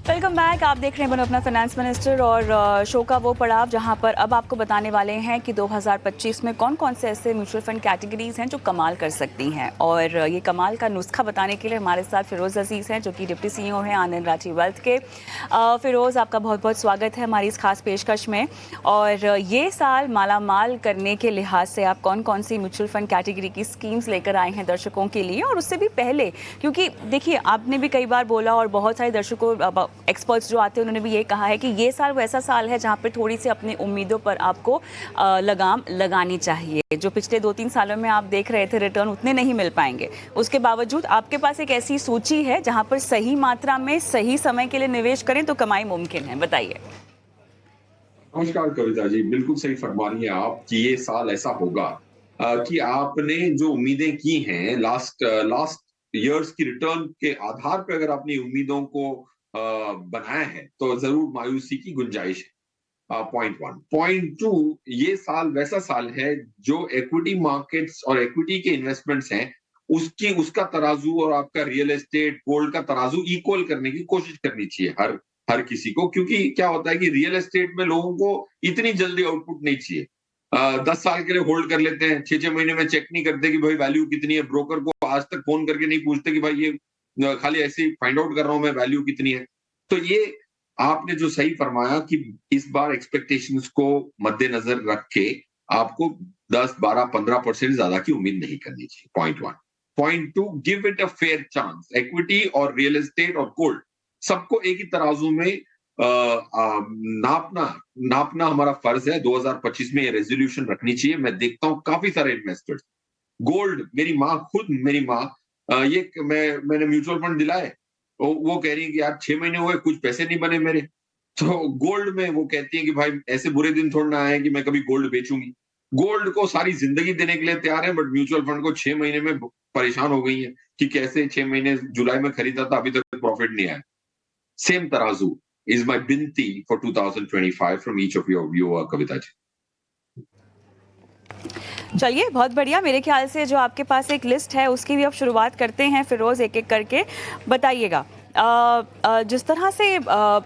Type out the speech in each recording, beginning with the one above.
Welcome back. आप देख रहे हैं बनो अपना फाइनेंस मिनिस्टर और शो का वो पड़ाव जहां पर अब आपको बताने वाले हैं कि 2025 में कौन कौन से ऐसे म्यूचुअल फंड कैटेगरीज हैं जो कमाल कर सकती हैं। और ये कमाल का नुस्खा बताने के लिए हमारे साथ फिरोज़ अजीज़ हैं जो कि डिप्टी CEO हैं आनंद राठी वेल्थ के। फिरोज़, आपका बहुत बहुत स्वागत है हमारी इस खास पेशकश में। और ये साल माला माल करने के लिहाज से आप कौन कौन सी म्यूचुअल फंड कैटेगरी की स्कीम्स लेकर आए हैं दर्शकों के लिए, और उससे भी पहले क्योंकि देखिए आपने भी कई बार बोला और बहुत सारे दर्शकों एक्सपर्ट्स जो आते हैं उन्होंने भी ये कहा है कि ये साल वैसा साल है जहाँ पर थोड़ी सी अपनी उम्मीदों पर आपको लगाम लगानी चाहिए। जो पिछले 2-3 सालों में आप देख रहे थे रिटर्न उतने नहीं मिल पाएंगे, उसके बावजूद आपके पास एक ऐसी सूची है जहाँ पर सही मात्रा में सही समय के लिए निवेश करें तो कमाई मुमकिन है। बताइए। नमस्कार कविता जी, बिल्कुल सही फरमा रही हैं आप कि ये साल ऐसा होगा कि आपने जो उम्मीदें की हैं लास्ट लास्ट ईयर्स की रिटर्न के आधार पे अगर अपनी उम्मीदों को बनाया है तो जरूर मायूसी की गुंजाइश है। Point one. पॉइंट टू, ये साल वैसा साल है जो इक्विटी मार्केट्स और इक्विटी के इन्वेस्टमेंट्स हैं उसकी उसका तराजू और आपका रियल एस्टेट गोल्ड का तराजू इक्वल करने की कोशिश करनी चाहिए हर हर किसी को, क्योंकि क्या होता है कि रियल एस्टेट में लोगों को इतनी जल्दी आउटपुट नहीं चाहिए। 10 साल के लिए होल्ड कर लेते हैं, 6-6 महीने में चेक नहीं करते कि भाई वैल्यू कितनी है, ब्रोकर को आज तक फोन करके नहीं पूछते कि भाई ये खाली ऐसे ही फाइंड आउट कर रहा हूं मैं वैल्यू कितनी है। तो ये आपने जो सही फरमाया कि इस बार एक्सपेक्टेशंस को मद्देनजर रख के आपको 10, 12, 15% ज्यादा की उम्मीद नहीं करनी चाहिए। Point one. Point two, give it a fair chance. Equity और रियल एस्टेट और गोल्ड सबको एक ही तराजू में नापना नापना हमारा फर्ज है। 2025 में ये रेजोल्यूशन रखनी चाहिए। मैं देखता हूँ काफी सारे इन्वेस्टर्स गोल्ड, मेरी माँ मैंने म्यूचुअल फंड दिलाए, वो कह रही है कि यार 6 महीने हुए कुछ पैसे नहीं बने मेरे। तो गोल्ड में वो कहती है कि भाई ऐसे बुरे दिन थोड़ा ना आए कि मैं कभी गोल्ड बेचूंगी। गोल्ड को सारी जिंदगी देने के लिए तैयार है, बट म्यूचुअल फंड को 6 महीने में परेशान हो गई है कि कैसे 6 महीने जुलाई में खरीदा था अभी तक प्रॉफिट नहीं आया। सेम तराजू is my binti for 2025 from each of your viewer, Kavita ji. चलिए, बहुत बढ़िया। मेरे ख्याल से जो आपके पास एक लिस्ट है उसकी भी अब शुरुआत करते हैं फिरोज़, एक एक करके बताइएगा। जिस तरह से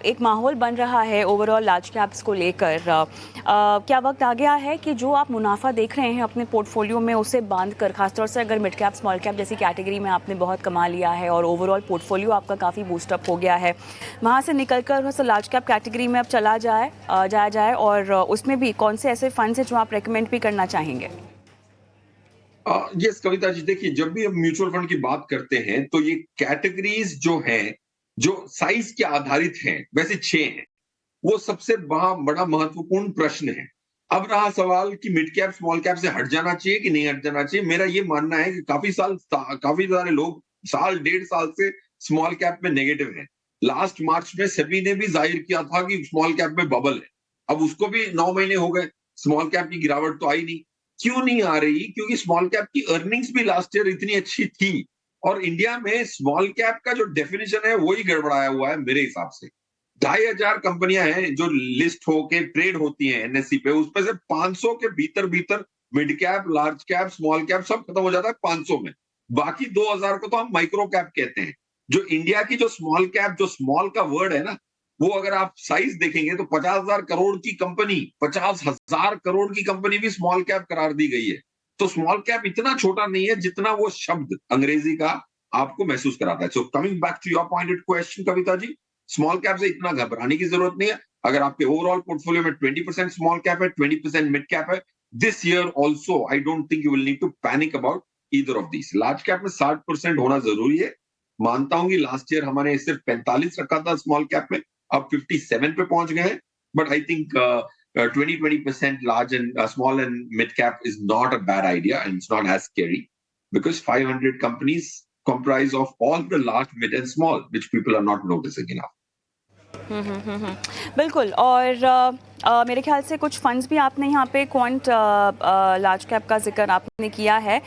एक माहौल बन रहा है ओवरऑल लार्ज कैप्स को लेकर, क्या वक्त आ गया है कि जो आप मुनाफा देख रहे हैं अपने पोर्टफोलियो में उसे बांध कर, खासतौर से अगर मिड कैप स्मॉल कैप जैसी कैटेगरी में आपने बहुत कमा लिया है और ओवरऑल पोर्टफोलियो आपका काफ़ी बूस्टअप हो गया है, वहाँ से निकल कर लार्ज कैप कैटेगरी में अब जाया जाए और उसमें भी कौन से ऐसे फंड्स हैं जो आप रेकमेंड भी करना चाहेंगे? यस कविता जी, देखिए जब भी हम म्यूचुअल फंड की बात करते हैं तो ये कैटेगरीज जो हैं जो साइज के आधारित हैं, वैसे 6 हैं। वो सबसे बड़ा महत्वपूर्ण प्रश्न है। अब रहा सवाल कि मिड कैप स्मॉल कैप से हट जाना चाहिए कि नहीं हट जाना चाहिए। मेरा ये मानना है कि काफी सारे लोग साल 1.5 साल से स्मॉल कैप में नेगेटिव हैं। लास्ट मार्च में सेबी ने भी जाहिर किया था कि स्मॉल कैप में बबल है। अब उसको भी 9 महीने हो गए, स्मॉल कैप की गिरावट तो आई नहीं। क्यों नहीं आ रही? क्योंकि स्मॉल कैप की अर्निंग्स भी लास्ट ईयर इतनी अच्छी थी और इंडिया में स्मॉल कैप का जो डेफिनेशन है वही गड़बड़ाया हुआ है मेरे हिसाब से। 2,500 कंपनियां हैं जो लिस्ट होके ट्रेड होती हैं एनएससी पे, उसमें से 500 के भीतर भीतर mid cap, large cap, small cap सब खत्म हो जाता है 500 में। बाकी 2,000 को तो हम माइक्रो कैप कहते हैं। जो इंडिया की जो स्मॉल कैप, जो स्मॉल का वर्ड है ना, वो अगर आप साइज देखेंगे तो 50,000 करोड़ की कंपनी, 50,000 करोड़ की कंपनी भी स्मॉल कैप करार दी गई है। तो स्मॉल कैप इतना छोटा नहीं है जितना वो शब्द अंग्रेजी का आपको महसूस कराता है। So coming back to your pointed question Kavita ji, small cap से इतना घबराने की जरूरत नहीं है। अगर आपके ओवरऑल पोर्टफोलियो में 20% स्मॉल कैप है, 20% मिड कैप है, this year also I don't think you will need to panic about either of this. Large cap में 60% होना जरूरी है। मानता हूं कि लास्ट ईयर हमने सिर्फ 45 रखा था स्मॉल कैप में, अब 57 पे पहुंच गए हैं। But I think 20% large and small and mid cap is not a bad idea, and it's not as scary because 500 companies comprise of all the large, mid and small, which people are not noticing enough. बिल्कुल। और मेरे ख्याल से कुछ funds भी आपने यहाँ पे क्वांट लार्ज कैप का जिक्र आपने किया है।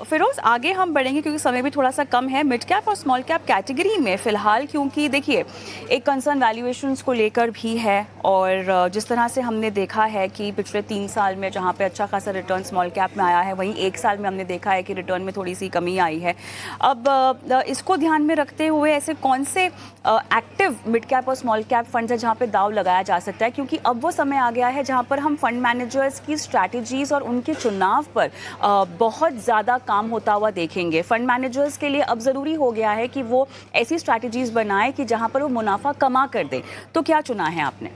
फिरोज, आगे हम बढ़ेंगे क्योंकि समय भी थोड़ा सा कम है। मिड कैप और स्मॉल कैप कैटेगरी में फ़िलहाल, क्योंकि देखिए एक कंसर्न वैल्यूएशंस को लेकर भी है, और जिस तरह से हमने देखा है कि पिछले 3 साल में जहाँ पे अच्छा खासा रिटर्न स्मॉल कैप में आया है, वहीं 1 साल में हमने देखा है कि रिटर्न में थोड़ी सी कमी आई है। अब इसको ध्यान में रखते हुए ऐसे कौन से एक्टिव मिड कैप और स्मॉल कैप फंड्स है जहाँ पे दाव लगाया जा सकता है, क्योंकि अब वो समय आ गया है जहाँ पर हम फंड मैनेजर्स की स्ट्रैटेजीज और उनके चुनाव पर बहुत ज़्यादा काम होता हुआ देखेंगे। फंड मैनेजर्स के लिए अब ज़रूरी हो गया है कि वो ऐसी स्ट्रैटेजीज बनाए कि जहाँ पर वो मुनाफा कमा कर दे। तो क्या चुना है आपने?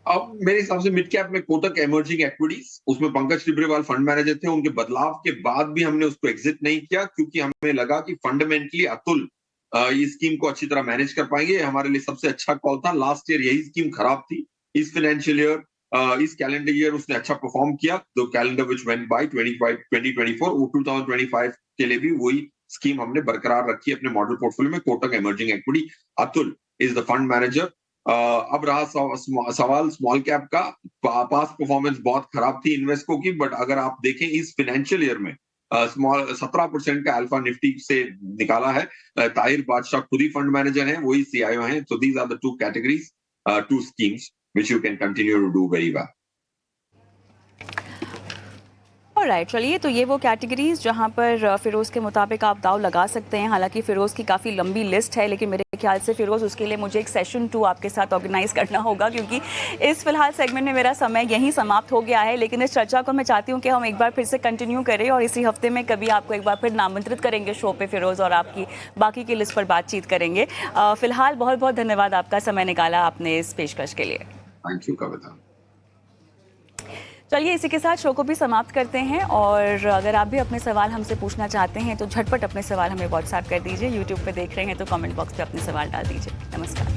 अब मेरे हिसाब से मिड कैप में कोटक इमर्जिंग एक्विटीज, उसमें पंकज टिब्रेवाल फंड मैनेजर थे। उनके बदलाव के बाद भी हमने उसको एग्जिट नहीं किया, क्योंकि हमें लगा कि फंडामेंटली अतुल इस स्कीम को अच्छी तरह मैनेज कर पाएंगे। हमारे लिए सबसे अच्छा कॉल था। लास्ट ईयर यही स्कीम खराब थी। इस फाइनेंशियल ईयर, इस कैलेंडर ईयर उसने अच्छा परफॉर्म किया। The calendar which went by 2024, वो 2025 के लिए भी वही स्कीम हमने बरकरार रखी है अपने मॉडल पोर्टफोलियो में। Kotak emerging equity, Atul is the fund manager. अब रहा सवाल स्मॉल कैप का। पास परफॉर्मेंस बहुत खराब थी इन्वेस्को की, बट अगर आप देखें इस फाइनेंशियल ईयर में स्मॉल 17% का अल्फा निफ्टी से निकाला है। ताहिर बादशाह खुद ही फंड मैनेजर हैं, वही सीआईओ हैं। So these are the two categories, two schemes which you can continue to do very well. Alright, चलिए, तो ये वो कैटेगरीज जहाँ पर फिरोज़ के मुताबिक आप दाव लगा सकते हैं। हालांकि फिरोज़ की काफ़ी लंबी लिस्ट है, लेकिन मेरे ख्याल से फिरोज़ उसके लिए मुझे एक सेशन 2 आपके साथ ऑर्गेनाइज करना होगा, क्योंकि इस फिलहाल सेगमेंट में मेरा समय यहीं समाप्त हो गया है। लेकिन इस चर्चा को मैं चाहती हूँ कि हम एक बार फिर से कंटिन्यू करें, और इसी हफ्ते में कभी आपको एक बार फिर नामंत्रित करेंगे शो पे फिरोज़, और आपकी बाकी की लिस्ट पर बातचीत करेंगे। फिलहाल बहुत बहुत धन्यवाद, आपका समय निकाला आपने इस पेशकश के लिए। थैंक यू कविता। चलिए, इसी के साथ शो को भी समाप्त करते हैं, और अगर आप भी अपने सवाल हमसे पूछना चाहते हैं तो झटपट अपने सवाल हमें व्हाट्सएप कर दीजिए। यूट्यूब पे देख रहे हैं तो कमेंट बॉक्स पे अपने सवाल डाल दीजिए। नमस्कार।